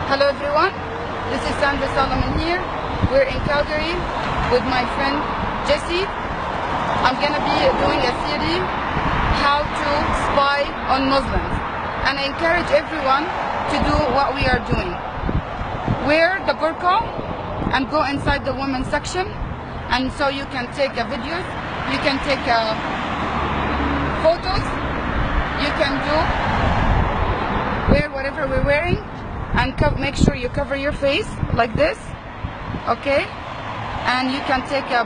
Hello everyone, this is Sandra Solomon here. We're in Calgary with my friend Jessie. I'm gonna be doing a series how to spy on Muslims, and I encourage everyone to do what we are doing. Wear the burqa and go inside the women's section, and so you can take videos, you can take photos, you can wear whatever we're wearing, and make sure you cover your face like this, okay? And you can take a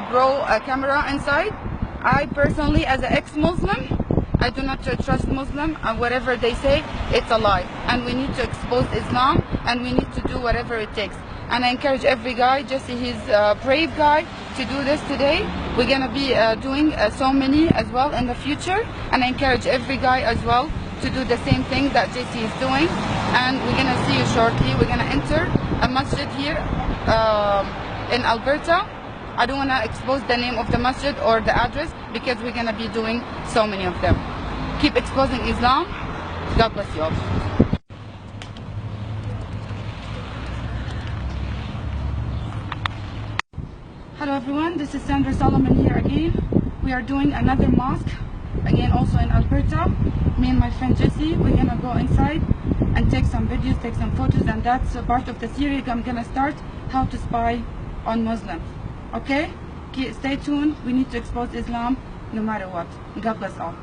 camera inside. I personally, as an ex-Muslim, I do not trust Muslim, and whatever they say, it's a lie. And we need to expose Islam, and we need to do whatever it takes. And I encourage every guy, Jesse, he's a brave guy, to do this today. We're gonna be doing so many as well in the future, and I encourage every guy as well to do the same thing that JC is doing. And we're gonna see you shortly. We're gonna enter a masjid here in Alberta. I don't wanna expose the name of the masjid or the address because we're gonna be doing so many of them. Keep exposing Islam. God bless you all. Hello everyone, this is Sandra Solomon here again. We are doing another mosque, again also in Alberta. Me and my friend Jessie, we're gonna go inside and take some videos, take some photos, and that's a part of the series. I'm gonna start how to spy on Muslims. Okay? Stay tuned. We need to expose Islam no matter what. God bless all.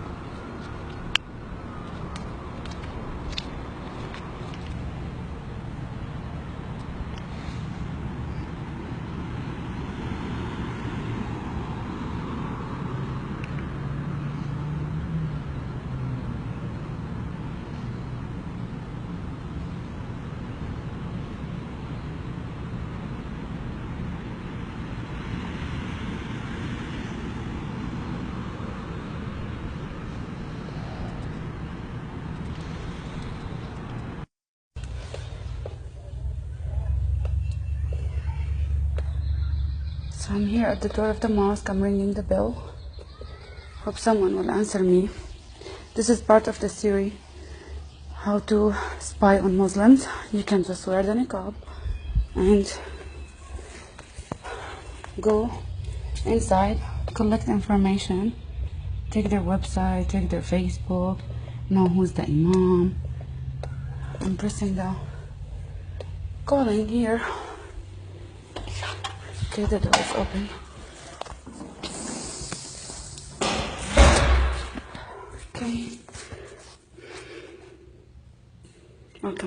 So I'm here at the door of the mosque. I'm ringing the bell. Hope someone will answer me. This is part of the series, how to spy on Muslims. You can just wear the niqab and go inside, collect information, take their website, take their Facebook, know who's the imam. I'm pressing the calling here. Okay, the door is open. Okay.